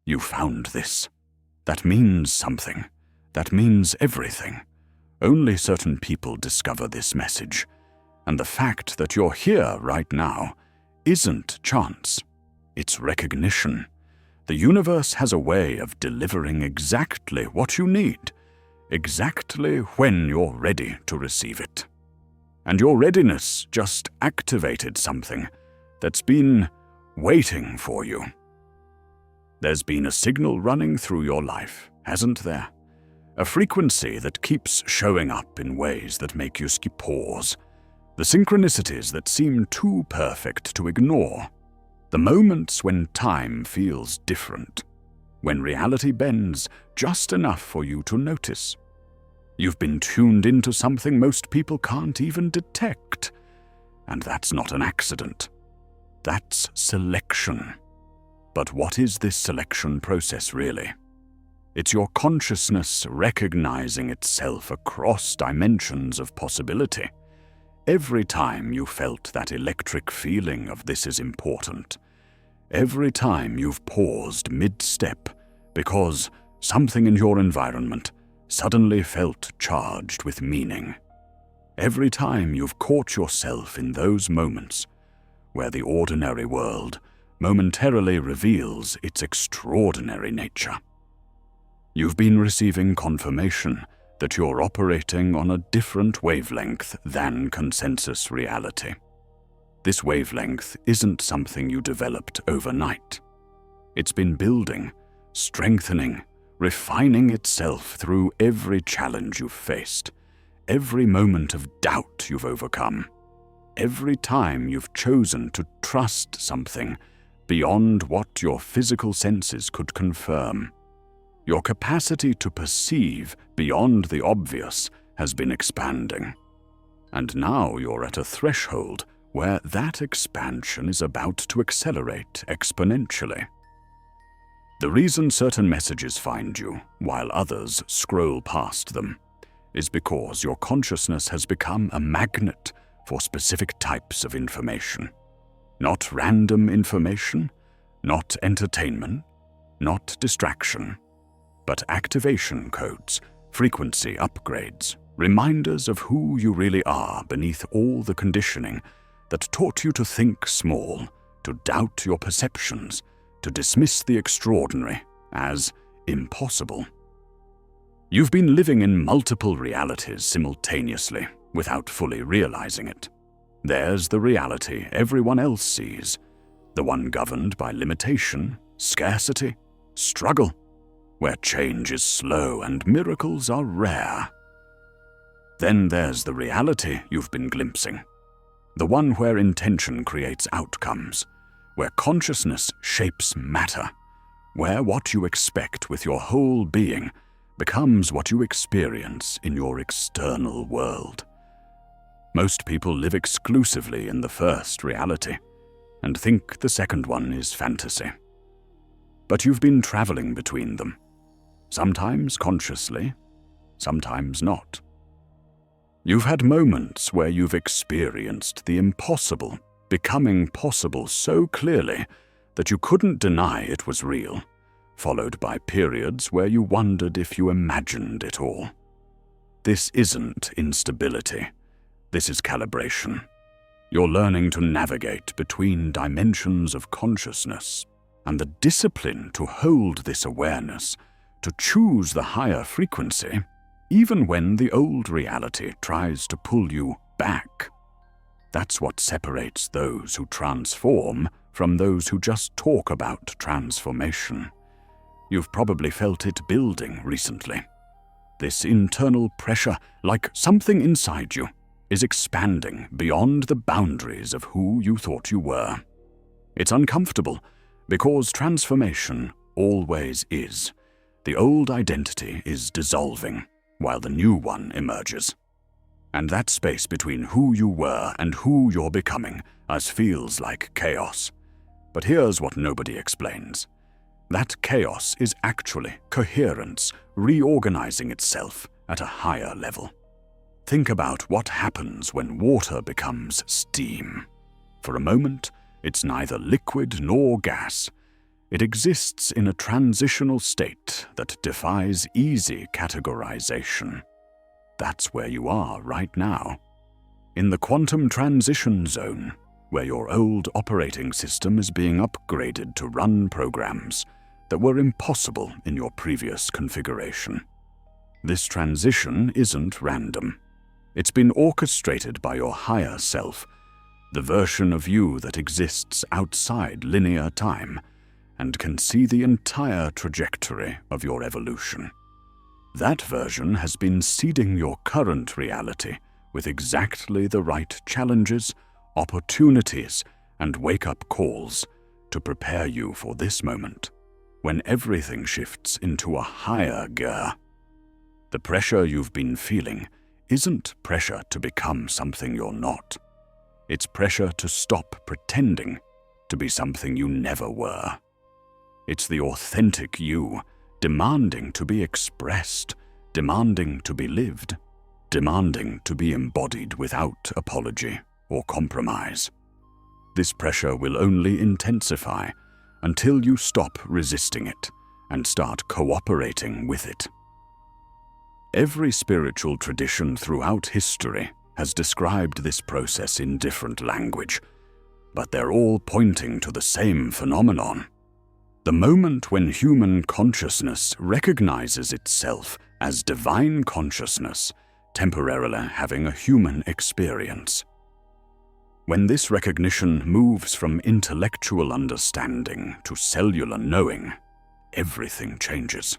You found this. That means something. That means everything. Only certain people discover this message. And the fact that you're here right now isn't chance. It's recognition. The universe has a way of delivering exactly what you need, exactly when you're ready to receive it. And your readiness just activated something that's been waiting for you. There's been a signal running through your life, hasn't there? A frequency that keeps showing up in ways that make you pause. The synchronicities that seem too perfect to ignore. The moments when time feels different. When reality bends just enough for you to notice. You've been tuned into something most people can't even detect. And that's not an accident. That's selection. But what is this selection process really? It's your consciousness recognizing itself across dimensions of possibility. Every time you felt that electric feeling of this is important. Every time you've paused mid-step because something in your environment suddenly felt charged with meaning. Every time you've caught yourself in those moments where the ordinary world momentarily reveals its extraordinary nature. You've been receiving confirmation that you're operating on a different wavelength than consensus reality. This wavelength isn't something you developed overnight. It's been building, strengthening, refining itself through every challenge you've faced, every moment of doubt you've overcome, every time you've chosen to trust something beyond what your physical senses could confirm. Your capacity to perceive beyond the obvious has been expanding. And now you're at a threshold where that expansion is about to accelerate exponentially. The reason certain messages find you, while others scroll past them, is because your consciousness has become a magnet for specific types of information. Not random information, not entertainment, not distraction, but activation codes, frequency upgrades, reminders of who you really are beneath all the conditioning that taught you to think small, to doubt your perceptions, to dismiss the extraordinary as impossible. You've been living in multiple realities simultaneously without fully realizing it. There's the reality everyone else sees, the one governed by limitation, scarcity, struggle, where change is slow and miracles are rare. Then there's the reality you've been glimpsing, the one where intention creates outcomes, where consciousness shapes matter, where what you expect with your whole being becomes what you experience in your external world. Most people live exclusively in the first reality and think the second one is fantasy. But you've been traveling between them, sometimes consciously, sometimes not. You've had moments where you've experienced the impossible becoming possible so clearly that you couldn't deny it was real, followed by periods where you wondered if you imagined it all. This isn't instability. This is calibration. You're learning to navigate between dimensions of consciousness, and the discipline to hold this awareness, to choose the higher frequency, even when the old reality tries to pull you back. That's what separates those who transform from those who just talk about transformation. You've probably felt it building recently. This internal pressure, like something inside you, is expanding beyond the boundaries of who you thought you were. It's uncomfortable because transformation always is. The old identity is dissolving while the new one emerges. And that space between who you were and who you're becoming feels like chaos. But here's what nobody explains. That chaos is actually coherence reorganizing itself at a higher level. Think about what happens when water becomes steam. For a moment, it's neither liquid nor gas. It exists in a transitional state that defies easy categorization. That's where you are right now, in the quantum transition zone, where your old operating system is being upgraded to run programs that were impossible in your previous configuration. This transition isn't random. It's been orchestrated by your higher self, the version of you that exists outside linear time and can see the entire trajectory of your evolution. That version has been seeding your current reality with exactly the right challenges, opportunities, and wake-up calls to prepare you for this moment, when everything shifts into a higher gear. The pressure you've been feeling isn't pressure to become something you're not. It's pressure to stop pretending to be something you never were. It's the authentic you, demanding to be expressed, demanding to be lived, demanding to be embodied without apology or compromise. This pressure will only intensify until you stop resisting it and start cooperating with it. Every spiritual tradition throughout history has described this process in different language, but they're all pointing to the same phenomenon. The moment when human consciousness recognizes itself as divine consciousness, temporarily having a human experience. When this recognition moves from intellectual understanding to cellular knowing, everything changes.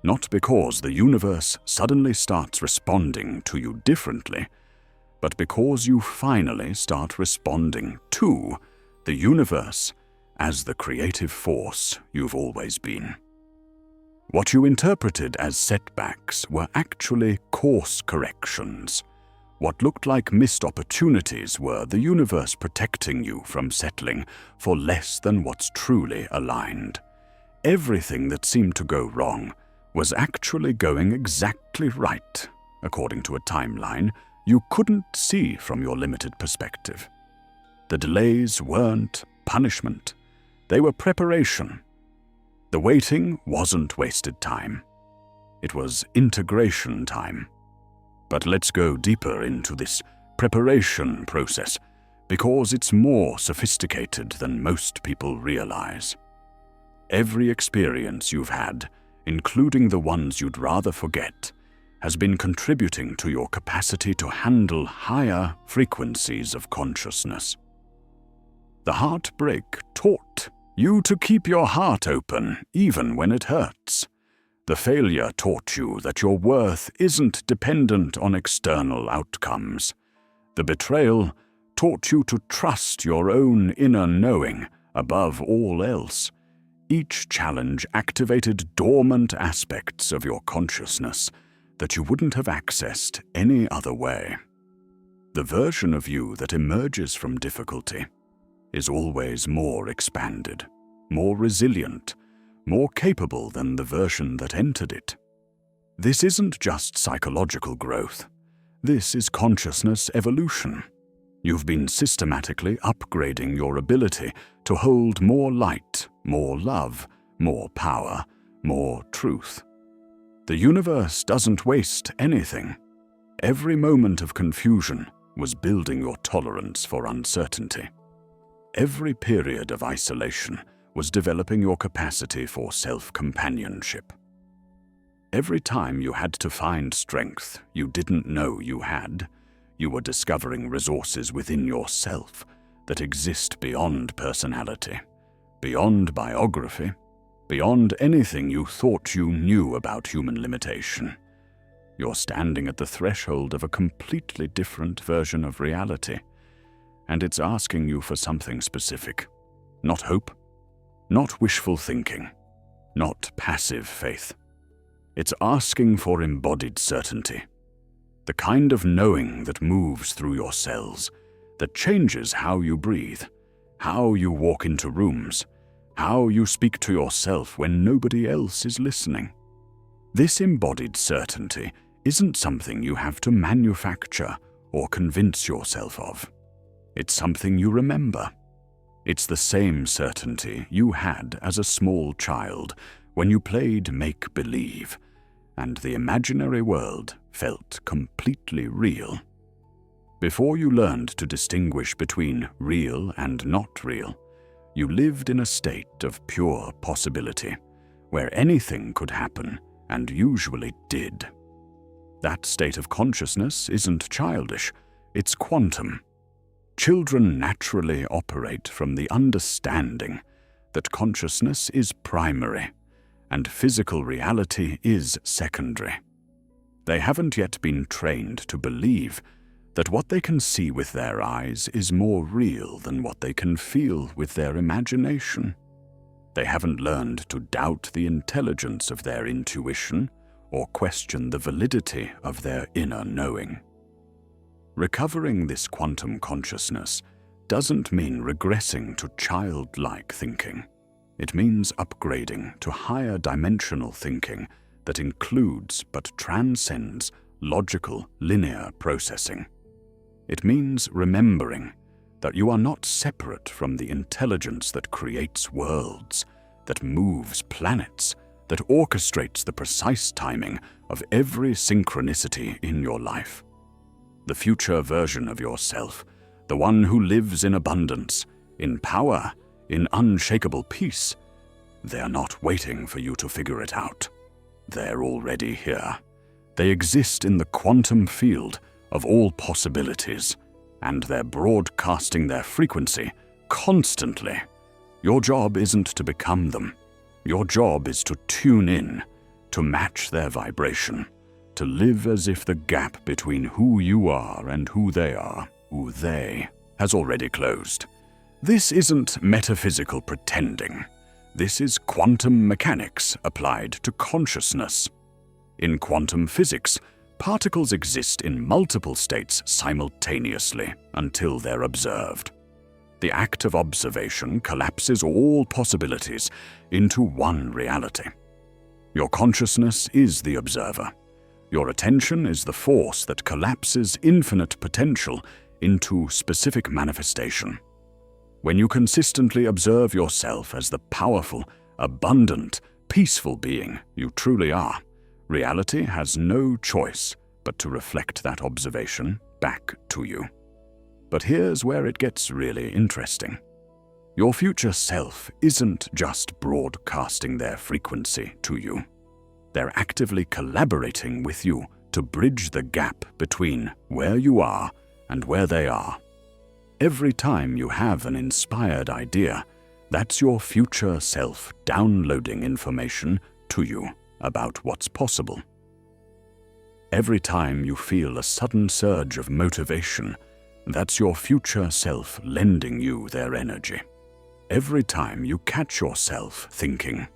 Not because the universe suddenly starts responding to you differently, but because you finally start responding to the universe as the creative force you've always been. What you interpreted as setbacks were actually course corrections. What looked like missed opportunities were the universe protecting you from settling for less than what's truly aligned. Everything that seemed to go wrong was actually going exactly right, according to a timeline you couldn't see from your limited perspective. The delays weren't punishment. They were preparation. The waiting wasn't wasted time. It was integration time. But let's go deeper into this preparation process because it's more sophisticated than most people realize. Every experience you've had, including the ones you'd rather forget, has been contributing to your capacity to handle higher frequencies of consciousness. The heartbreak taught you to keep your heart open even when it hurts. The failure taught you that your worth isn't dependent on external outcomes. The betrayal taught you to trust your own inner knowing above all else. Each challenge activated dormant aspects of your consciousness that you wouldn't have accessed any other way. The version of you that emerges from difficulty is always more expanded, more resilient, more capable than the version that entered it. This isn't just psychological growth. This is consciousness evolution. You've been systematically upgrading your ability to hold more light, more love, more power, more truth. The universe doesn't waste anything. Every moment of confusion was building your tolerance for uncertainty. Every period of isolation was developing your capacity for self-companionship. Every time you had to find strength you didn't know you had, you were discovering resources within yourself that exist beyond personality, beyond biography, beyond anything you thought you knew about human limitation. You're standing at the threshold of a completely different version of reality, and it's asking you for something specific. Not hope, not wishful thinking, not passive faith. It's asking for embodied certainty, the kind of knowing that moves through your cells, that changes how you breathe, how you walk into rooms, how you speak to yourself when nobody else is listening. This embodied certainty isn't something you have to manufacture or convince yourself of. It's something you remember. It's the same certainty you had as a small child when you played make-believe, and the imaginary world felt completely real. Before you learned to distinguish between real and not real, you lived in a state of pure possibility, where anything could happen and usually did. That state of consciousness isn't childish, it's quantum. Children naturally operate from the understanding that consciousness is primary and physical reality is secondary. They haven't yet been trained to believe that what they can see with their eyes is more real than what they can feel with their imagination. They haven't learned to doubt the intelligence of their intuition or question the validity of their inner knowing. Recovering this quantum consciousness doesn't mean regressing to childlike thinking. It means upgrading to higher dimensional thinking that includes but transcends logical, linear processing. It means remembering that you are not separate from the intelligence that creates worlds, that moves planets, that orchestrates the precise timing of every synchronicity in your life. The future version of yourself, the one who lives in abundance, in power, in unshakable peace, they're not waiting for you to figure it out. They're already here. They exist in the quantum field of all possibilities, and they're broadcasting their frequency constantly. Your job isn't to become them. Your job is to tune in, to match their vibration, to live as if the gap between who you are and who they are, who they, has already closed. This isn't metaphysical pretending. This is quantum mechanics applied to consciousness. In quantum physics, particles exist in multiple states simultaneously until they're observed. The act of observation collapses all possibilities into one reality. Your consciousness is the observer. Your attention is the force that collapses infinite potential into specific manifestation. When you consistently observe yourself as the powerful, abundant, peaceful being you truly are, reality has no choice but to reflect that observation back to you. But here's where it gets really interesting. Your future self isn't just broadcasting their frequency to you. They're actively collaborating with you to bridge the gap between where you are and where they are. Every time you have an inspired idea, that's your future self downloading information to you about what's possible. Every time you feel a sudden surge of motivation, that's your future self lending you their energy. Every time you catch yourself thinking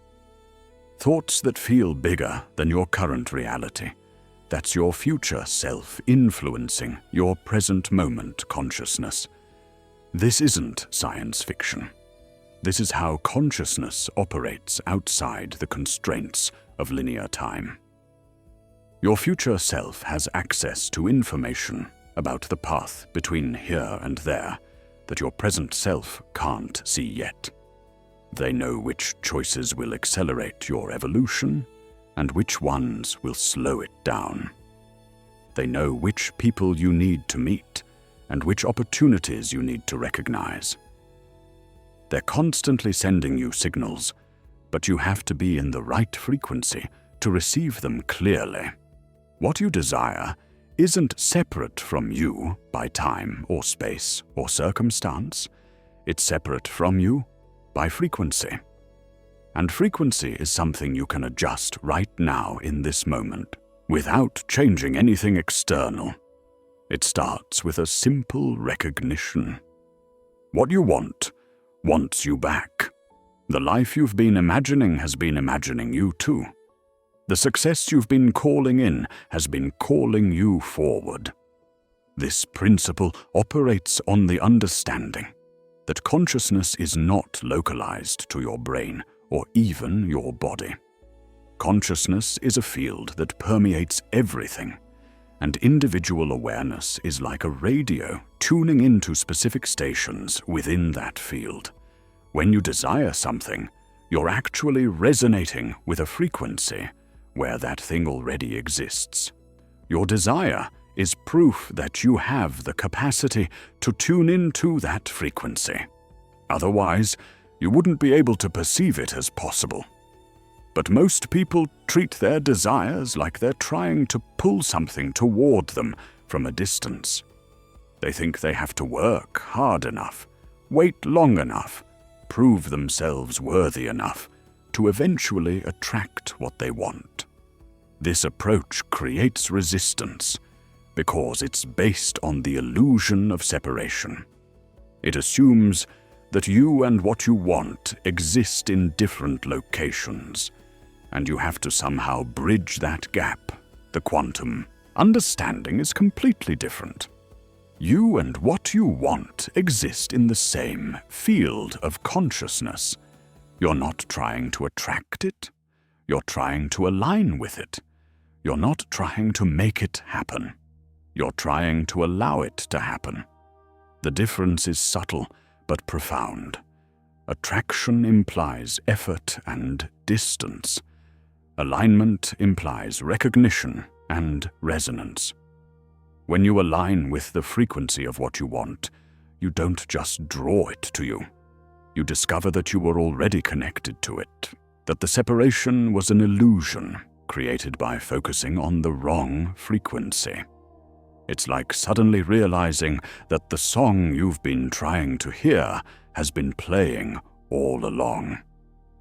thoughts that feel bigger than your current reality, that's your future self influencing your present moment consciousness. This isn't science fiction. This is how consciousness operates outside the constraints of linear time. Your future self has access to information about the path between here and there that your present self can't see yet. They know which choices will accelerate your evolution and which ones will slow it down. They know which people you need to meet and which opportunities you need to recognize. They're constantly sending you signals, but you have to be in the right frequency to receive them clearly. What you desire isn't separate from you by time or space or circumstance. It's separate from you by frequency. And frequency is something you can adjust right now in this moment without changing anything external. It starts with a simple recognition. What you want wants you back. The life you've been imagining has been imagining you too. The success you've been calling in has been calling you forward. This principle operates on the understanding that consciousness is not localized to your brain or even your body. Consciousness is a field that permeates everything, and individual awareness is like a radio tuning into specific stations within that field, When you desire something, you're actually resonating with a frequency where that thing already exists. Your desire is proof that you have the capacity to tune into that frequency. Otherwise, you wouldn't be able to perceive it as possible. But most people treat their desires like they're trying to pull something toward them from a distance. They think they have to work hard enough, wait long enough, prove themselves worthy enough to eventually attract what they want. This approach creates resistance because it's based on the illusion of separation. It assumes that you and what you want exist in different locations, and you have to somehow bridge that gap. The quantum understanding is completely different. You and what you want exist in the same field of consciousness. You're not trying to attract it. You're trying to align with it. You're not trying to make it happen. You're trying to allow it to happen. The difference is subtle but profound. Attraction implies effort and distance. Alignment implies recognition and resonance. When you align with the frequency of what you want, you don't just draw it to you. You discover that you were already connected to it, that the separation was an illusion created by focusing on the wrong frequency. It's like suddenly realizing that the song you've been trying to hear has been playing all along.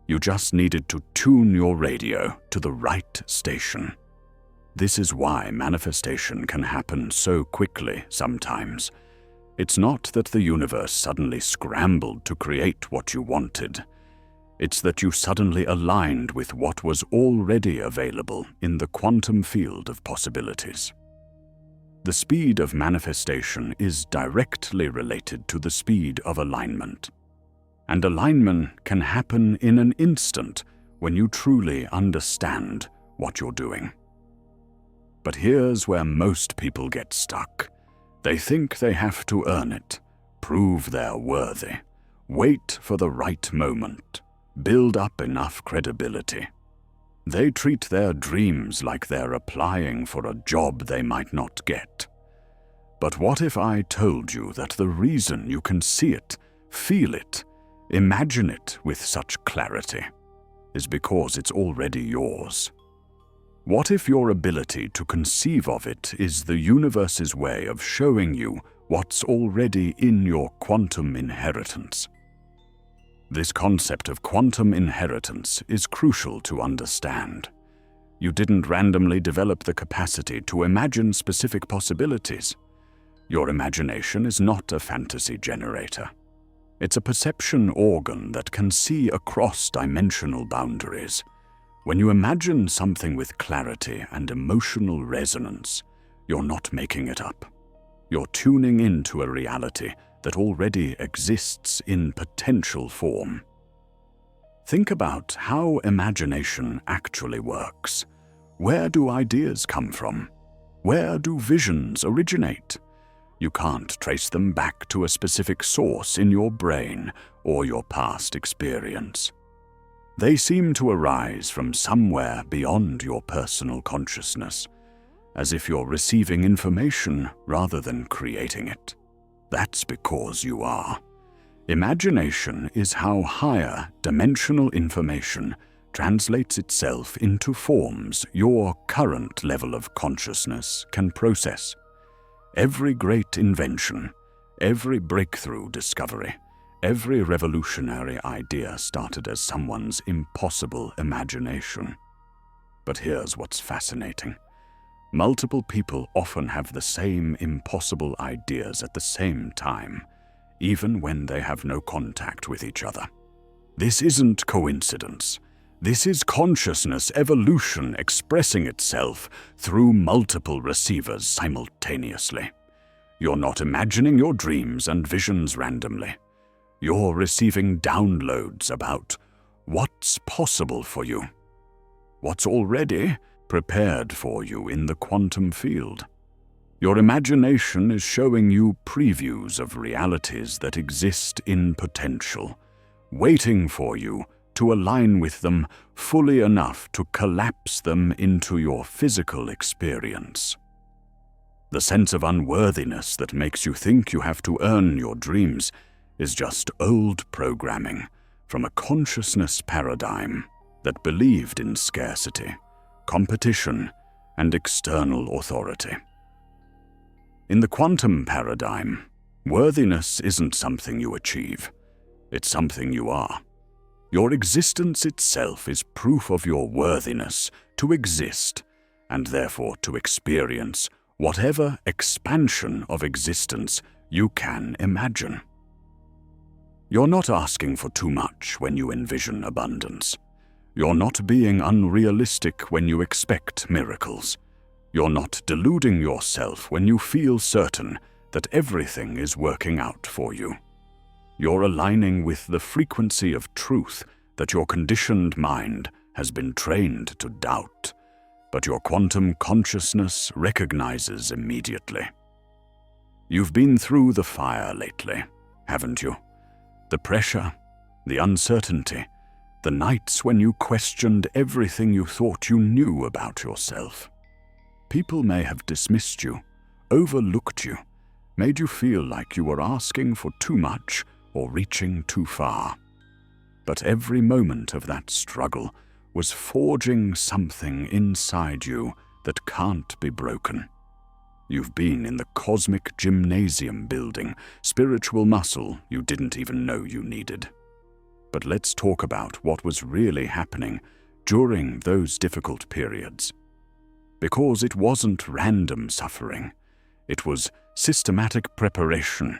You just needed to tune your radio to the right station. This is why manifestation can happen so quickly sometimes. It's not that the universe suddenly scrambled to create what you wanted. It's that you suddenly aligned with what was already available in the quantum field of possibilities. The speed of manifestation is directly related to the speed of alignment. And alignment can happen in an instant when you truly understand what you're doing. But here's where most people get stuck. They think they have to earn it, prove they're worthy, wait for the right moment, build up enough credibility. They treat their dreams like they're applying for a job they might not get. But what if I told you that the reason you can see it, feel it, imagine it with such clarity is because it's already yours? What if your ability to conceive of it is the universe's way of showing you what's already in your quantum inheritance? This concept of quantum inheritance is crucial to understand. You didn't randomly develop the capacity to imagine specific possibilities. Your imagination is not a fantasy generator. It's a perception organ that can see across dimensional boundaries. When you imagine something with clarity and emotional resonance, you're not making it up. You're tuning into a reality that already exists in potential form. Think about how imagination actually works. Where do ideas come from? Where do visions originate? You can't trace them back to a specific source in your brain or your past experience. They seem to arise from somewhere beyond your personal consciousness, as if you're receiving information rather than creating it. That's because you are. Imagination is how higher dimensional information translates itself into forms your current level of consciousness can process. Every great invention, every breakthrough discovery, every revolutionary idea started as someone's impossible imagination. But here's what's fascinating. Multiple people often have the same impossible ideas at the same time, even when they have no contact with each other. This isn't coincidence. This is consciousness evolution expressing itself through multiple receivers simultaneously. You're not imagining your dreams and visions randomly. You're receiving downloads about what's possible for you, what's already prepared for you in the quantum field. Your imagination is showing you previews of realities that exist in potential, waiting for you to align with them fully enough to collapse them into your physical experience. The sense of unworthiness that makes you think you have to earn your dreams is just old programming from a consciousness paradigm that believed in scarcity, competition, and external authority. In the quantum paradigm, worthiness isn't something you achieve, it's something you are. Your existence itself is proof of your worthiness to exist and therefore to experience whatever expansion of existence you can imagine. You're not asking for too much when you envision abundance. You're not being unrealistic when you expect miracles. You're not deluding yourself when you feel certain that everything is working out for you. You're aligning with the frequency of truth that your conditioned mind has been trained to doubt, but your quantum consciousness recognizes immediately. You've been through the fire lately, haven't you? The pressure, the uncertainty, the nights when you questioned everything you thought you knew about yourself. People may have dismissed you, overlooked you, made you feel like you were asking for too much or reaching too far. But every moment of that struggle was forging something inside you that can't be broken. You've been in the cosmic gymnasium building spiritual muscle you didn't even know you needed. But let's talk about what was really happening during those difficult periods. Because it wasn't random suffering, it was systematic preparation.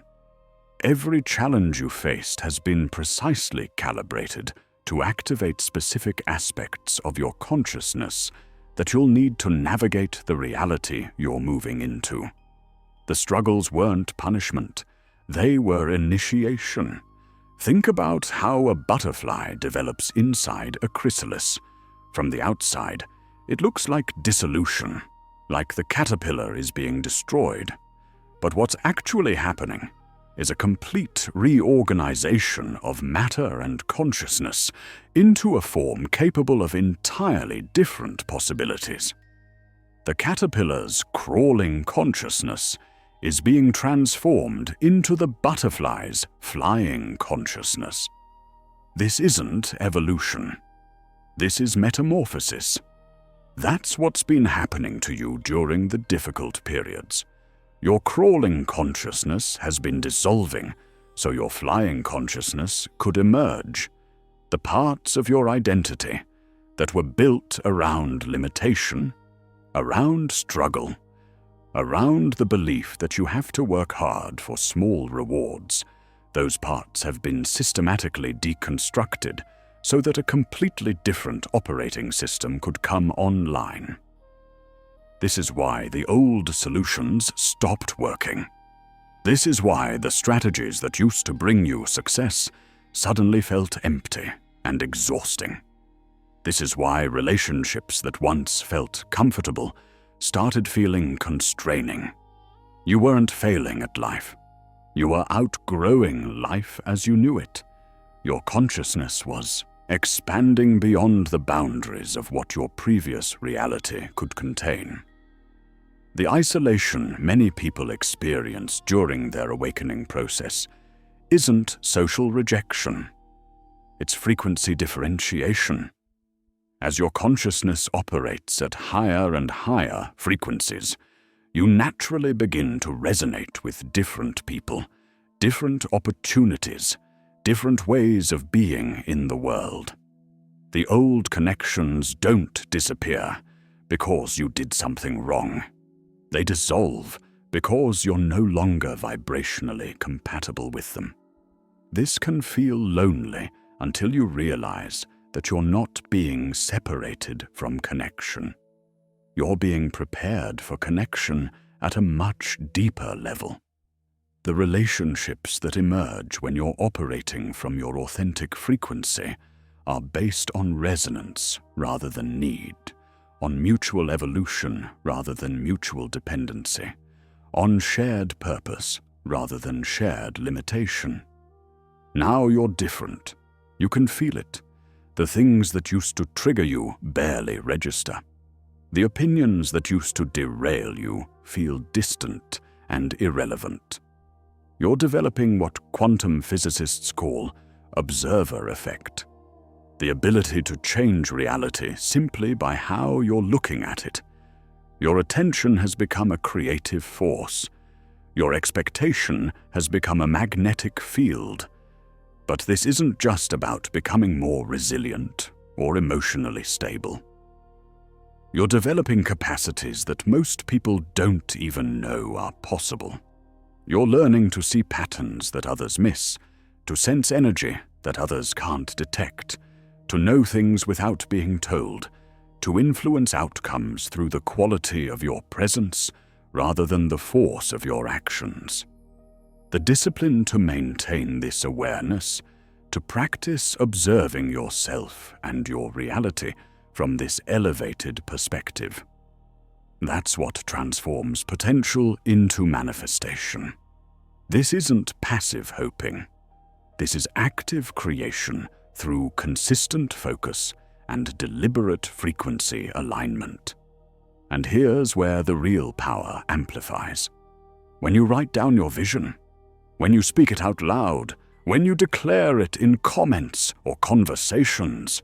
Every challenge you faced has been precisely calibrated to activate specific aspects of your consciousness that you'll need to navigate the reality you're moving into. The struggles weren't punishment, they were initiation. Think about how a butterfly develops inside a chrysalis. From the outside, it looks like dissolution, like the caterpillar is being destroyed. But what's actually happening is a complete reorganization of matter and consciousness into a form capable of entirely different possibilities. The caterpillar's crawling consciousness is being transformed into the butterfly's flying consciousness. This isn't evolution. This is metamorphosis. That's what's been happening to you during the difficult periods. Your crawling consciousness has been dissolving, so your flying consciousness could emerge. The parts of your identity that were built around limitation, around struggle, around the belief that you have to work hard for small rewards, those parts have been systematically deconstructed so that a completely different operating system could come online. This is why the old solutions stopped working. This is why the strategies that used to bring you success suddenly felt empty and exhausting. This is why relationships that once felt comfortable started feeling constraining. You weren't failing at life. You were outgrowing life as you knew it. Your consciousness was expanding beyond the boundaries of what your previous reality could contain. The isolation many people experience during their awakening process isn't social rejection. It's frequency differentiation. As your consciousness operates at higher and higher frequencies, you naturally begin to resonate with different people, different opportunities, different ways of being in the world. The old connections don't disappear because you did something wrong. They dissolve because you're no longer vibrationally compatible with them. This can feel lonely until you realize that you're not being separated from connection. You're being prepared for connection at a much deeper level. The relationships that emerge when you're operating from your authentic frequency are based on resonance rather than need, on mutual evolution rather than mutual dependency, on shared purpose rather than shared limitation. Now you're different. You can feel it. The things that used to trigger you barely register. The opinions that used to derail you feel distant and irrelevant. You're developing what quantum physicists call observer effect. The ability to change reality simply by how you're looking at it. Your attention has become a creative force. Your expectation has become a magnetic field. But this isn't just about becoming more resilient or emotionally stable. You're developing capacities that most people don't even know are possible. You're learning to see patterns that others miss, to sense energy that others can't detect, to know things without being told, to influence outcomes through the quality of your presence rather than the force of your actions. The discipline to maintain this awareness, to practice observing yourself and your reality from this elevated perspective. That's what transforms potential into manifestation. This isn't passive hoping. This is active creation through consistent focus and deliberate frequency alignment. And here's where the real power amplifies. When you write down your vision, when you speak it out loud, when you declare it in comments or conversations,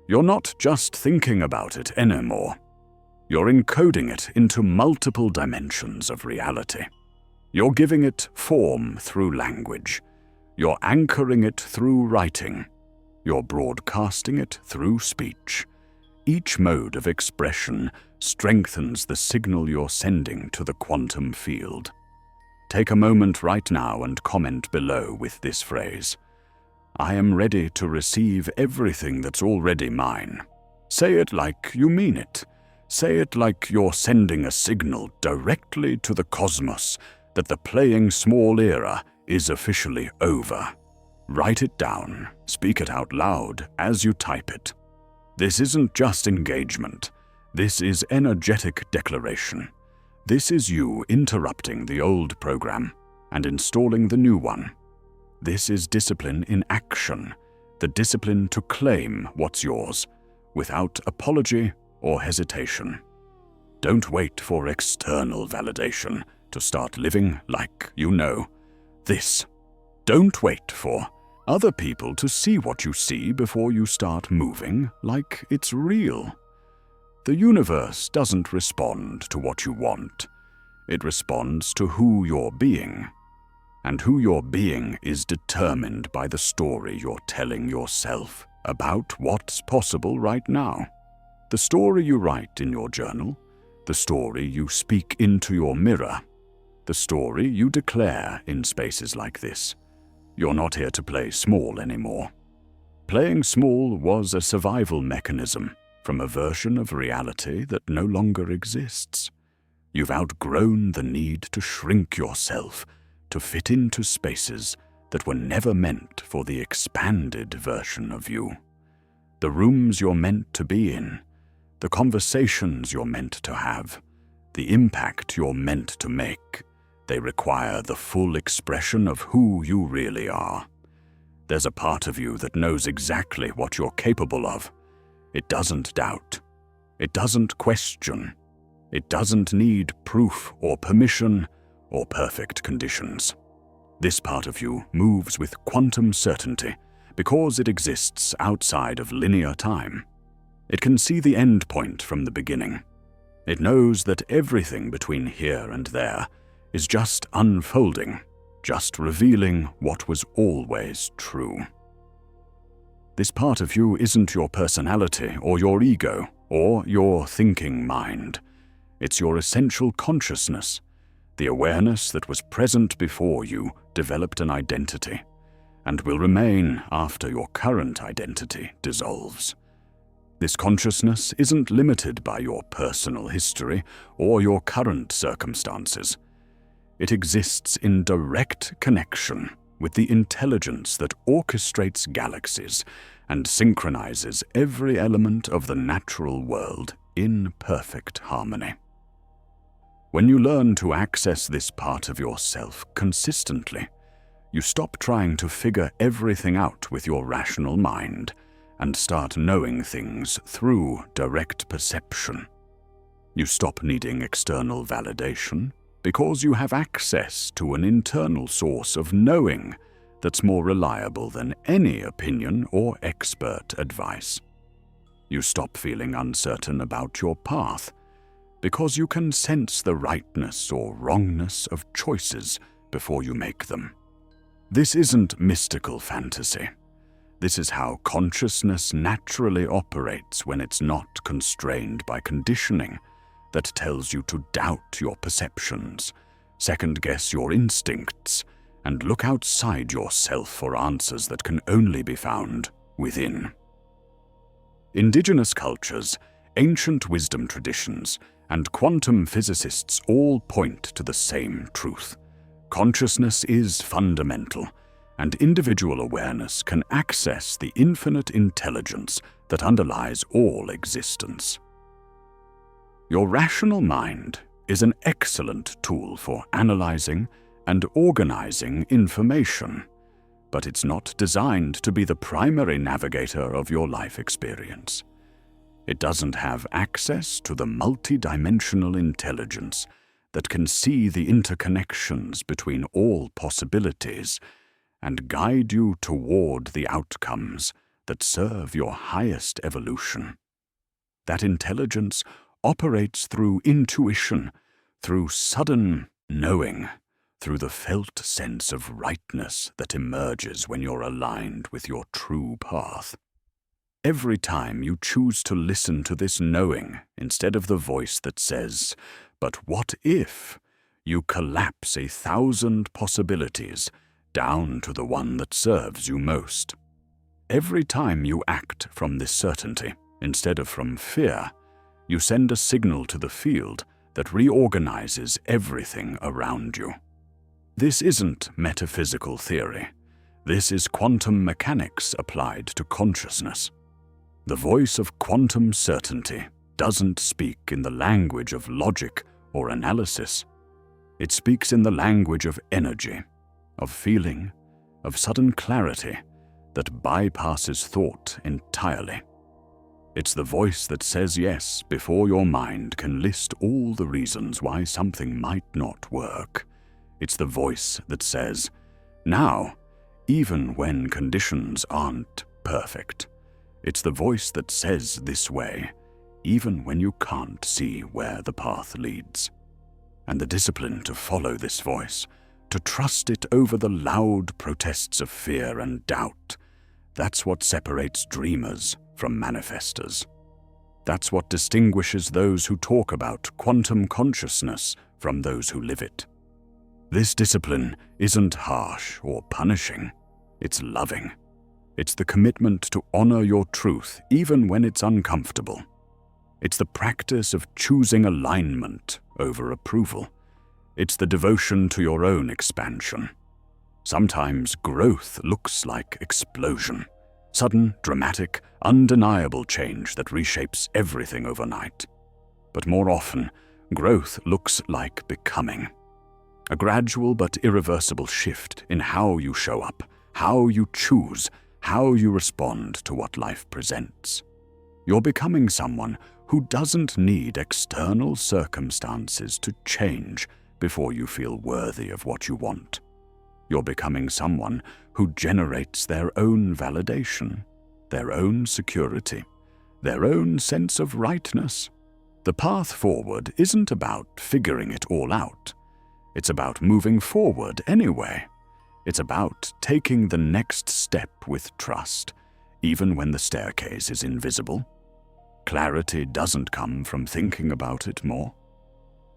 you're not just thinking about it anymore. You're encoding it into multiple dimensions of reality. You're giving it form through language. You're anchoring it through writing. You're broadcasting it through speech. Each mode of expression strengthens the signal you're sending to the quantum field. Take a moment right now and comment below with this phrase: I am ready to receive everything that's already mine. Say it like you mean it. Say it like you're sending a signal directly to the cosmos that the playing small era is officially over. Write it down, speak it out loud as you type it. This isn't just engagement. This is energetic declaration. This is you interrupting the old program and installing the new one. This is discipline in action, the discipline to claim what's yours, without apology or hesitation. Don't wait for external validation to start living like you know this. Don't wait for other people to see what you see before you start moving like it's real. The universe doesn't respond to what you want. It responds to who you're being. And who you're being is determined by the story you're telling yourself about what's possible right now. The story you write in your journal, the story you speak into your mirror, the story you declare in spaces like this. You're not here to play small anymore. Playing small was a survival mechanism from a version of reality that no longer exists. You've outgrown the need to shrink yourself to fit into spaces that were never meant for the expanded version of you. The rooms you're meant to be in, the conversations you're meant to have, the impact you're meant to make, they require the full expression of who you really are. There's a part of you that knows exactly what you're capable of. It doesn't doubt. It doesn't question. It doesn't need proof or permission or perfect conditions. This part of you moves with quantum certainty because it exists outside of linear time. It can see the end point from the beginning. It knows that everything between here and there is just unfolding, just revealing what was always true. This part of you isn't your personality or your ego or your thinking mind. It's your essential consciousness. The awareness that was present before you developed an identity and will remain after your current identity dissolves. This consciousness isn't limited by your personal history or your current circumstances. It exists in direct connection with the intelligence that orchestrates galaxies and synchronizes every element of the natural world in perfect harmony. When you learn to access this part of yourself consistently, You stop trying to figure everything out with your rational mind and start knowing things through direct perception. You stop needing external validation because you have access to an internal source of knowing that's more reliable than any opinion or expert advice. You stop feeling uncertain about your path because you can sense the rightness or wrongness of choices before you make them. This isn't mystical fantasy. This is how consciousness naturally operates when it's not constrained by conditioning that tells you to doubt your perceptions, second-guess your instincts, and look outside yourself for answers that can only be found within. Indigenous cultures, ancient wisdom traditions, and quantum physicists all point to the same truth. Consciousness is fundamental, and individual awareness can access the infinite intelligence that underlies all existence. Your rational mind is an excellent tool for analyzing and organizing information, but it's not designed to be the primary navigator of your life experience. It doesn't have access to the multidimensional intelligence that can see the interconnections between all possibilities and guide you toward the outcomes that serve your highest evolution. That intelligence operates through intuition, through sudden knowing, through the felt sense of rightness that emerges when you're aligned with your true path. Every time you choose to listen to this knowing instead of the voice that says, "But what if?" you collapse 1,000 possibilities down to the one that serves you most. Every time you act from this certainty instead of from fear, you send a signal to the field that reorganizes everything around you. This isn't metaphysical theory. This is quantum mechanics applied to consciousness. The voice of quantum certainty doesn't speak in the language of logic or analysis. It speaks in the language of energy, of feeling, of sudden clarity that bypasses thought entirely. It's the voice that says yes before your mind can list all the reasons why something might not work. It's the voice that says, "Now," even when conditions aren't perfect. It's the voice that says "this way," even when you can't see where the path leads. And the discipline to follow this voice, to trust it over the loud protests of fear and doubt, that's what separates dreamers from manifestors. That's what distinguishes those who talk about quantum consciousness from those who live it. This discipline isn't harsh or punishing, it's loving. It's the commitment to honor your truth even when it's uncomfortable. It's the practice of choosing alignment over approval. It's the devotion to your own expansion. Sometimes growth looks like explosion. Sudden, dramatic, undeniable change that reshapes everything overnight. But more often, growth looks like becoming. A gradual but irreversible shift in how you show up, how you choose, how you respond to what life presents. You're becoming someone who doesn't need external circumstances to change before you feel worthy of what you want. You're becoming someone who generates their own validation, their own security, their own sense of rightness. The path forward isn't about figuring it all out. It's about moving forward anyway. It's about taking the next step with trust, even when the staircase is invisible. Clarity doesn't come from thinking about it more.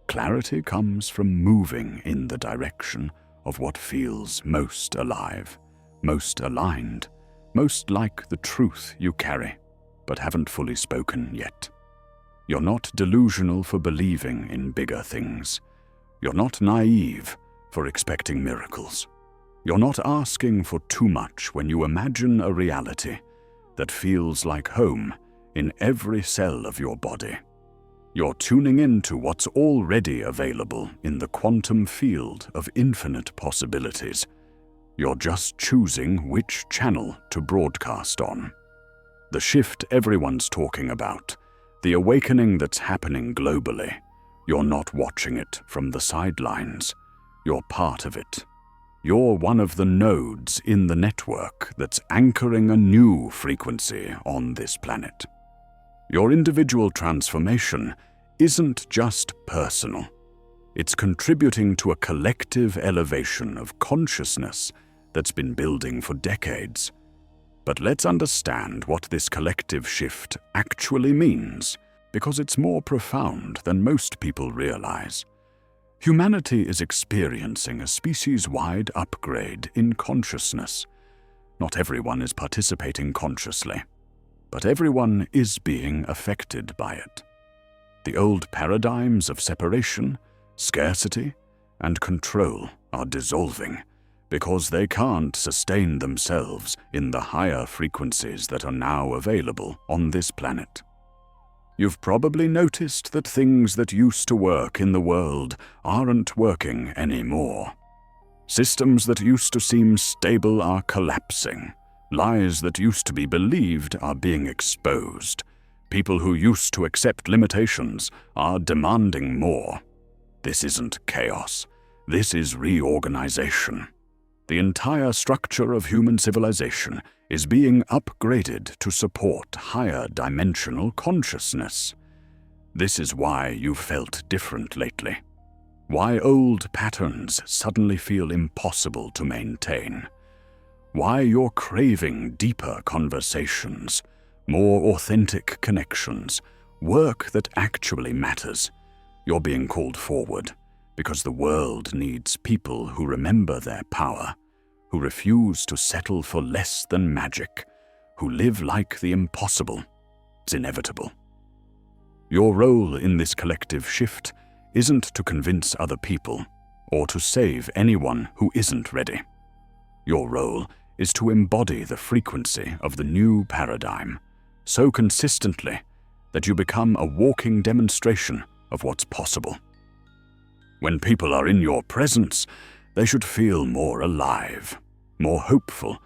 Clarity comes from moving in the direction of what feels most alive, most aligned, most like the truth you carry, but haven't fully spoken yet. You're not delusional for believing in bigger things. You're not naive for expecting miracles. You're not asking for too much when you imagine a reality that feels like home in every cell of your body. You're tuning into what's already available in the quantum field of infinite possibilities, You're just choosing which channel to broadcast on. The shift everyone's talking about, the awakening that's happening globally, you're not watching it from the sidelines. You're part of it. You're one of the nodes in the network that's anchoring a new frequency on this planet. Your individual transformation isn't just personal. It's contributing to a collective elevation of consciousness that's been building for decades. But let's understand what this collective shift actually means, because it's more profound than most people realize. Humanity is experiencing a species-wide upgrade in consciousness. Not everyone is participating consciously, but everyone is being affected by it. The old paradigms of separation, scarcity, and control are dissolving because they can't sustain themselves in the higher frequencies that are now available on this planet. You've probably noticed that things that used to work in the world aren't working anymore. Systems that used to seem stable are collapsing. Lies that used to be believed are being exposed. People who used to accept limitations are demanding more. This isn't chaos. This is reorganization. The entire structure of human civilization is being upgraded to support higher dimensional consciousness. This is why you've felt different lately. Why old patterns suddenly feel impossible to maintain. Why you're craving deeper conversations, more authentic connections, work that actually matters. You're being called forward because the world needs people who remember their power, who refuse to settle for less than magic, who live like the impossible. It's inevitable. Your role in this collective shift isn't to convince other people or to save anyone who isn't ready. Your role is to embody the frequency of the new paradigm so consistently that you become a walking demonstration of what's possible. When people are in your presence, they should feel more alive, more hopeful,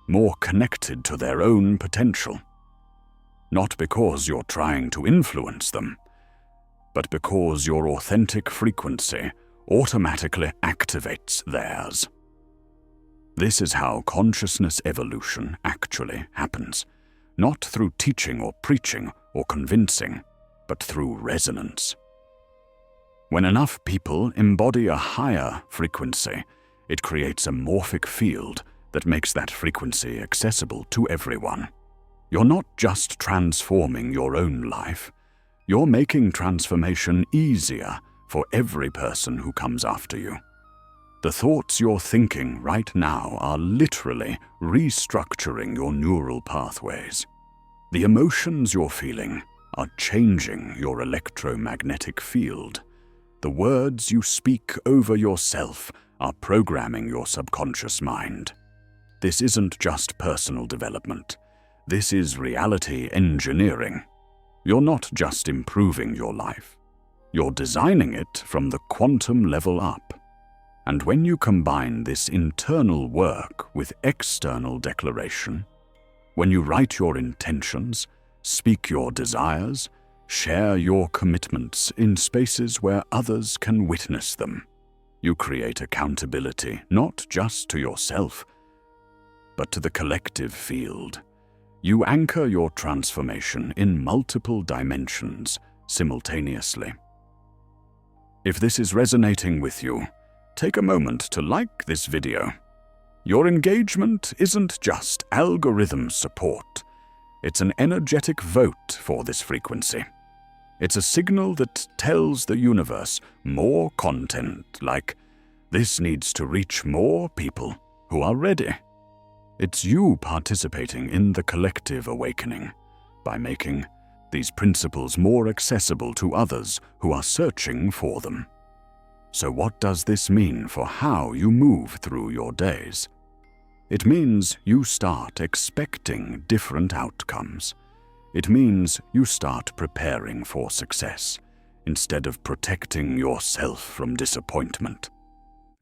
more connected to their own potential. Not because you're trying to influence them, but because your authentic frequency automatically activates theirs. This is how consciousness evolution actually happens, not through teaching or preaching or convincing, but through resonance. When enough people embody a higher frequency, it creates a morphic field that makes that frequency accessible to everyone. You're not just transforming your own life, you're making transformation easier for every person who comes after you. The thoughts you're thinking right now are literally restructuring your neural pathways. The emotions you're feeling are changing your electromagnetic field. The words you speak over yourself are programming your subconscious mind. This isn't just personal development. This is reality engineering. You're not just improving your life. You're designing it from the quantum level up. And when you combine this internal work with external declaration, when you write your intentions, speak your desires, share your commitments in spaces where others can witness them, you create accountability not just to yourself, but to the collective field. You anchor your transformation in multiple dimensions simultaneously. If this is resonating with you, take a moment to like this video. Your engagement isn't just algorithm support. It's an energetic vote for this frequency. It's a signal that tells the universe more content like, this needs to reach more people who are ready. It's you participating in the collective awakening by making these principles more accessible to others who are searching for them. So what does this mean for how you move through your days? It means you start expecting different outcomes. It means you start preparing for success instead of protecting yourself from disappointment.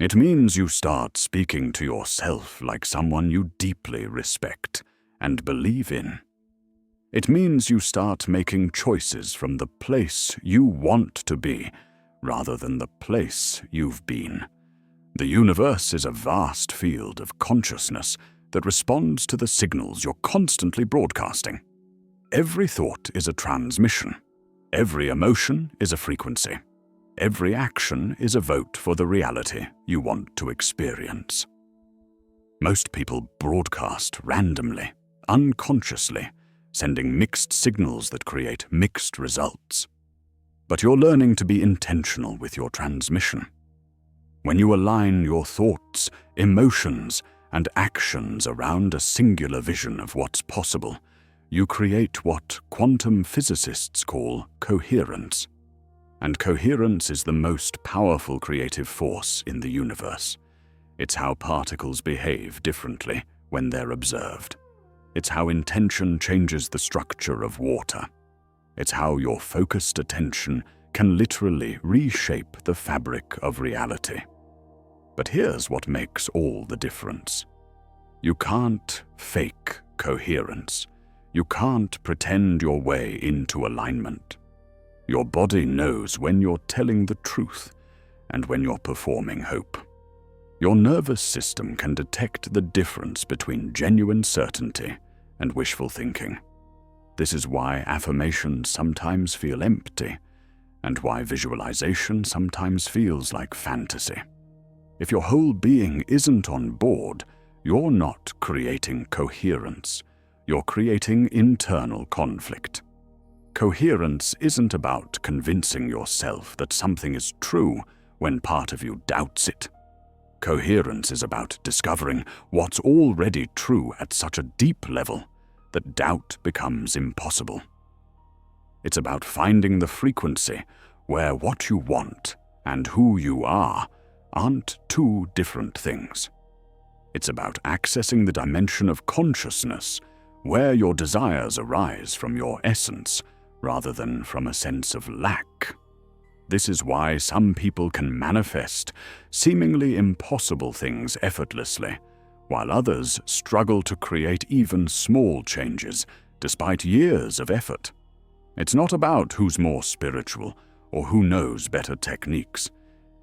It means you start speaking to yourself like someone you deeply respect and believe in. It means you start making choices from the place you want to be rather than the place you've been. The universe is a vast field of consciousness that responds to the signals you're constantly broadcasting. Every thought is a transmission. Every emotion is a frequency. Every action is a vote for the reality you want to experience. Most people broadcast randomly, unconsciously, sending mixed signals that create mixed results. But you're learning to be intentional with your transmission. When you align your thoughts, emotions, and actions around a singular vision of what's possible, you create what quantum physicists call coherence. And coherence is the most powerful creative force in the universe. It's how particles behave differently when they're observed. It's how intention changes the structure of water. It's how your focused attention can literally reshape the fabric of reality. But here's what makes all the difference. You can't fake coherence. You can't pretend your way into alignment. Your body knows when you're telling the truth and when you're performing hope. Your nervous system can detect the difference between genuine certainty and wishful thinking. This is why affirmations sometimes feel empty and why visualization sometimes feels like fantasy. If your whole being isn't on board, you're not creating coherence. You're creating internal conflict. Coherence isn't about convincing yourself that something is true when part of you doubts it. Coherence is about discovering what's already true at such a deep level that doubt becomes impossible. It's about finding the frequency where what you want and who you are aren't two different things. It's about accessing the dimension of consciousness where your desires arise from your essence rather than from a sense of lack. This is why some people can manifest seemingly impossible things effortlessly, while others struggle to create even small changes despite years of effort. It's not about who's more spiritual or who knows better techniques.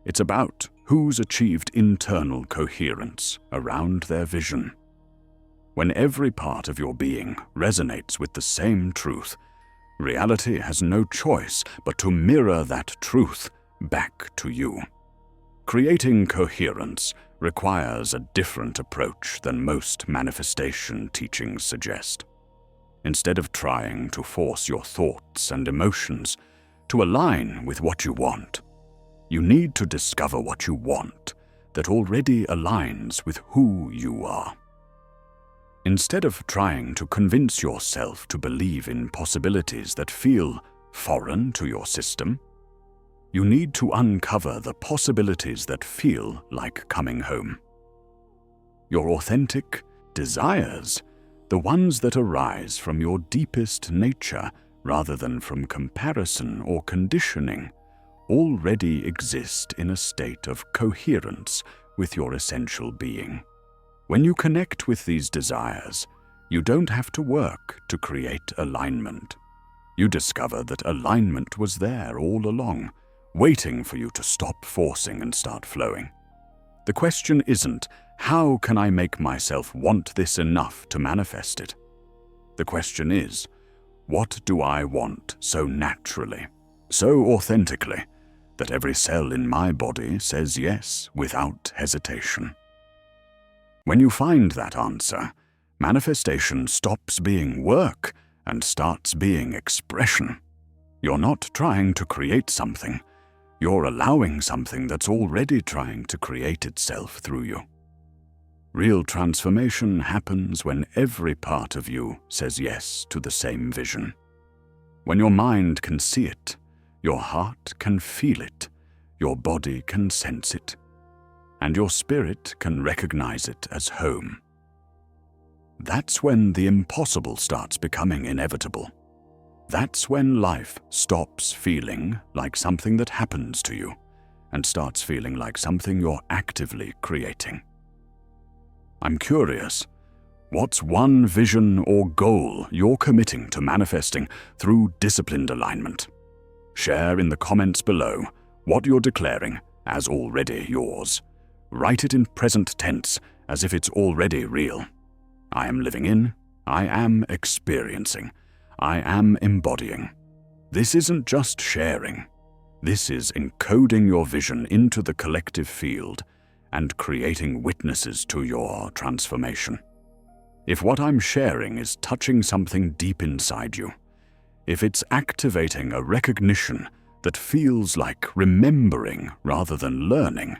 It's about who's achieved internal coherence around their vision. When every part of your being resonates with the same truth, reality has no choice but to mirror that truth back to you. Creating coherence requires a different approach than most manifestation teachings suggest. Instead of trying to force your thoughts and emotions to align with what you want, you need to discover what you want that already aligns with who you are. Instead of trying to convince yourself to believe in possibilities that feel foreign to your system, you need to uncover the possibilities that feel like coming home. Your authentic desires, the ones that arise from your deepest nature rather than from comparison or conditioning, already exist in a state of coherence with your essential being. When you connect with these desires, you don't have to work to create alignment. You discover that alignment was there all along, waiting for you to stop forcing and start flowing. The question isn't, how can I make myself want this enough to manifest it? The question is, what do I want so naturally, so authentically, that every cell in my body says yes without hesitation? When you find that answer, manifestation stops being work and starts being expression. You're not trying to create something. You're allowing something that's already trying to create itself through you. Real transformation happens when every part of you says yes to the same vision. When your mind can see it, your heart can feel it, your body can sense it, and your spirit can recognize it as home. That's when the impossible starts becoming inevitable. That's when life stops feeling like something that happens to you and starts feeling like something you're actively creating. I'm curious, what's one vision or goal you're committing to manifesting through disciplined alignment? Share in the comments below what you're declaring as already yours. Write it in present tense as if it's already real. I am living in, I am experiencing, I am embodying. This isn't just sharing. This is encoding your vision into the collective field and creating witnesses to your transformation. If what I'm sharing is touching something deep inside you, if it's activating a recognition that feels like remembering rather than learning,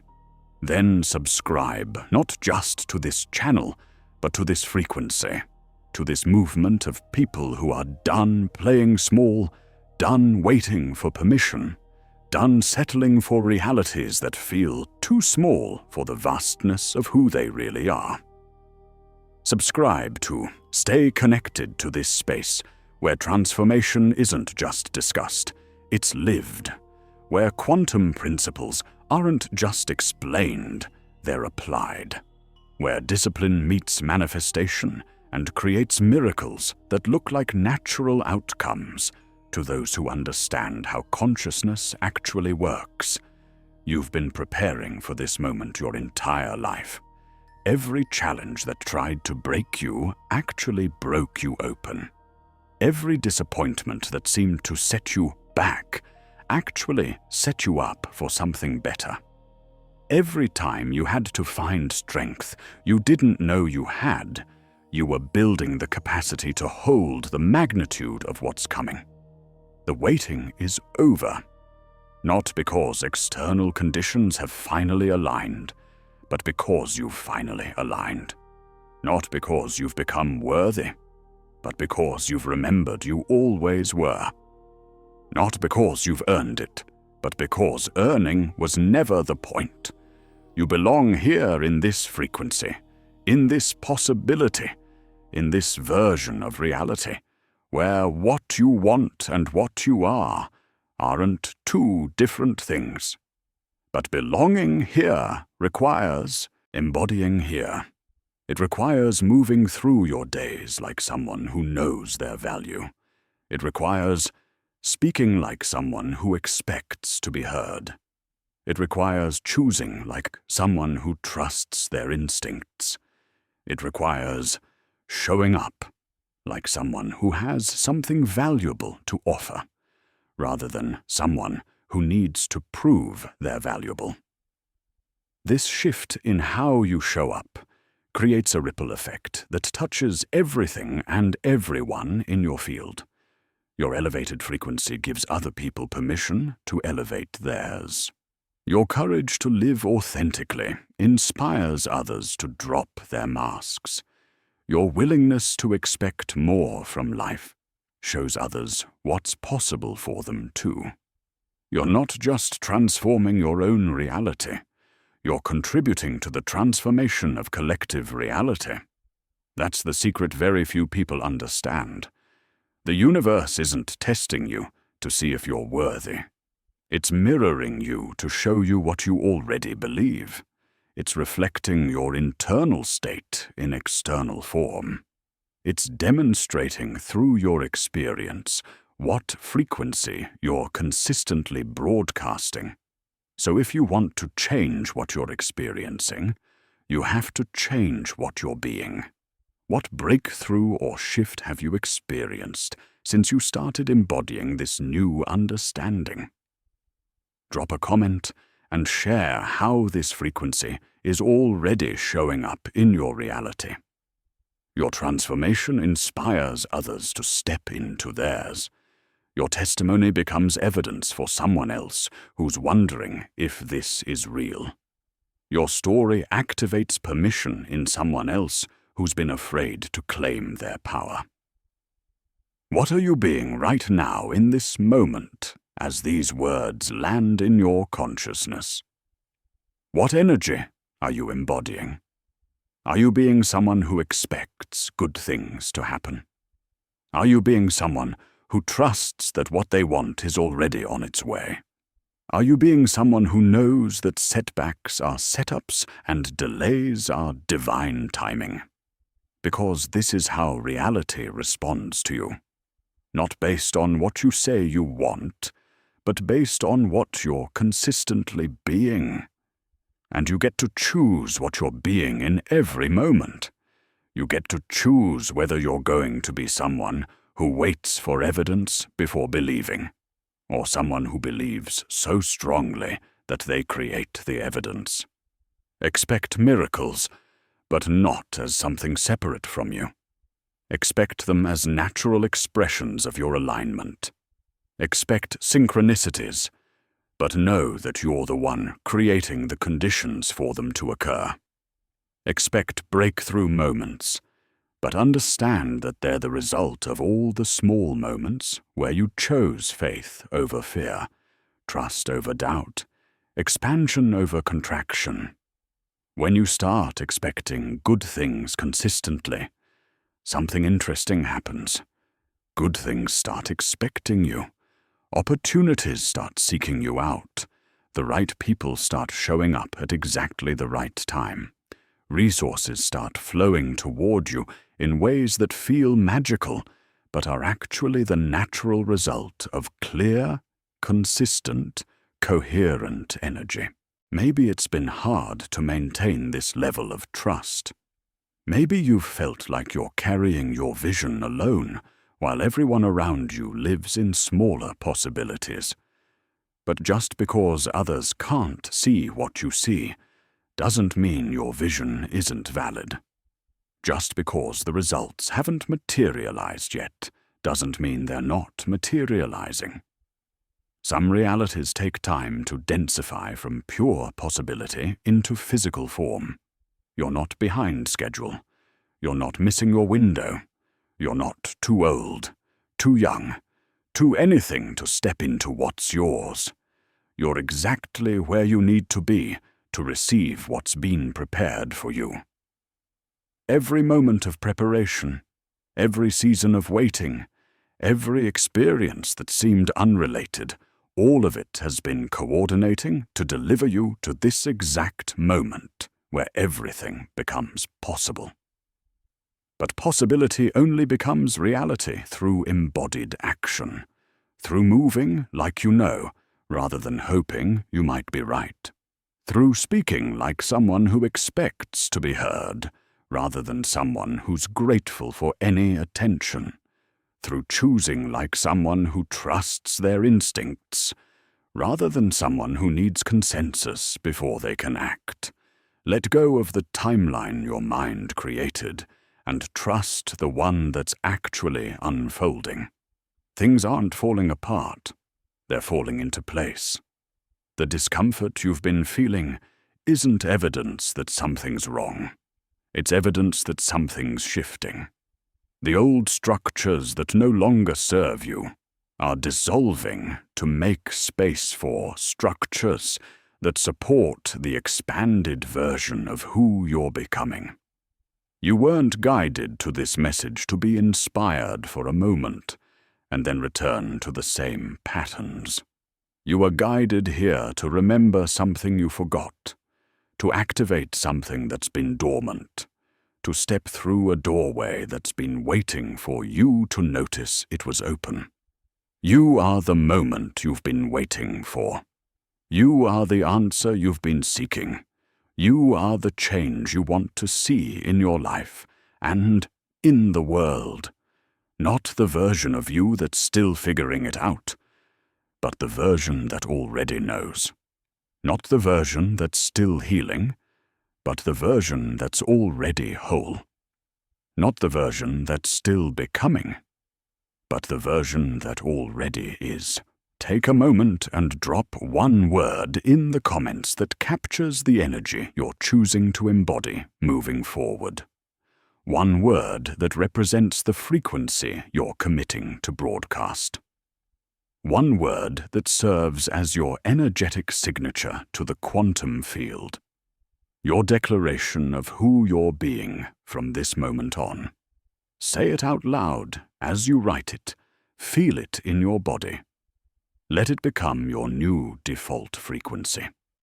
then subscribe not just to this channel, but to this frequency, to this movement of people who are done playing small, done waiting for permission, done settling for realities that feel too small for the vastness of who they really are. Subscribe to stay connected to this space where transformation isn't just discussed, it's lived, where quantum principles aren't just explained, they're applied, where discipline meets manifestation and creates miracles that look like natural outcomes to those who understand how consciousness actually works. You've been preparing for this moment your entire life. Every challenge that tried to break you actually broke you open. Every disappointment that seemed to set you back actually set you up for something better. Every time you had to find strength you didn't know you had, you were building the capacity to hold the magnitude of what's coming. The waiting is over, not because external conditions have finally aligned, but because you've finally aligned. Not because you've become worthy, but because you've remembered you always were. Not because you've earned it, but because earning was never the point. You belong here in this frequency, in this possibility, in this version of reality, where what you want and what you are aren't two different things. But belonging here requires embodying here. It requires moving through your days like someone who knows their value. It requires speaking like someone who expects to be heard. It requires choosing like someone who trusts their instincts. It requires showing up like someone who has something valuable to offer, rather than someone who needs to prove they're valuable. This shift in how you show up creates a ripple effect that touches everything and everyone in your field. Your elevated frequency gives other people permission to elevate theirs. Your courage to live authentically inspires others to drop their masks. Your willingness to expect more from life shows others what's possible for them too. You're not just transforming your own reality, you're contributing to the transformation of collective reality. That's the secret very few people understand. The universe isn't testing you to see if you're worthy. It's mirroring you to show you what you already believe. It's reflecting your internal state in external form. It's demonstrating through your experience what frequency you're consistently broadcasting. So if you want to change what you're experiencing, you have to change what you're being. What breakthrough or shift have you experienced since you started embodying this new understanding? Drop a comment and share how this frequency is already showing up in your reality. Your transformation inspires others to step into theirs. Your testimony becomes evidence for someone else who's wondering if this is real. Your story activates permission in someone else who's been afraid to claim their power. What are you being right now in this moment as these words land in your consciousness? What energy are you embodying? Are you being someone who expects good things to happen? Are you being someone who trusts that what they want is already on its way? Are you being someone who knows that setbacks are setups and delays are divine timing? Because this is how reality responds to you. Not based on what you say you want, but based on what you're consistently being. And you get to choose what you're being in every moment. You get to choose whether you're going to be someone who waits for evidence before believing, or someone who believes so strongly that they create the evidence. Expect miracles, but not as something separate from you. Expect them as natural expressions of your alignment. Expect synchronicities, but know that you're the one creating the conditions for them to occur. Expect breakthrough moments, but understand that they're the result of all the small moments where you chose faith over fear, trust over doubt, expansion over contraction. When you start expecting good things consistently, something interesting happens. Good things start expecting you. Opportunities start seeking you out. The right people start showing up at exactly the right time. Resources start flowing toward you in ways that feel magical, but are actually the natural result of clear, consistent, coherent energy. Maybe it's been hard to maintain this level of trust. Maybe you've felt like you're carrying your vision alone, while everyone around you lives in smaller possibilities. But just because others can't see what you see, doesn't mean your vision isn't valid. Just because the results haven't materialized yet, doesn't mean they're not materializing. Some realities take time to densify from pure possibility into physical form. You're not behind schedule. You're not missing your window. You're not too old, too young, too anything to step into what's yours. You're exactly where you need to be to receive what's been prepared for you. Every moment of preparation, every season of waiting, every experience that seemed unrelated, all of it has been coordinating to deliver you to this exact moment where everything becomes possible. But possibility only becomes reality through embodied action, through moving like you know, rather than hoping you might be right, through speaking like someone who expects to be heard, rather than someone who's grateful for any attention, through choosing like someone who trusts their instincts, rather than someone who needs consensus before they can act. Let go of the timeline your mind created, and trust the one that's actually unfolding. Things aren't falling apart, they're falling into place. The discomfort you've been feeling isn't evidence that something's wrong. It's evidence that something's shifting. The old structures that no longer serve you are dissolving to make space for structures that support the expanded version of who you're becoming. You weren't guided to this message to be inspired for a moment and then return to the same patterns. You were guided here to remember something you forgot, to activate something that's been dormant, to step through a doorway that's been waiting for you to notice it was open. You are the moment you've been waiting for. You are the answer you've been seeking. You are the change you want to see in your life and in the world. Not the version of you that's still figuring it out, but the version that already knows. Not the version that's still healing, but the version that's already whole. Not the version that's still becoming, but the version that already is. Take a moment and drop one word in the comments that captures the energy you're choosing to embody moving forward. One word that represents the frequency you're committing to broadcast. One word that serves as your energetic signature to the quantum field. Your declaration of who you're being from this moment on. Say it out loud as you write it. Feel it in your body. Let it become your new default frequency.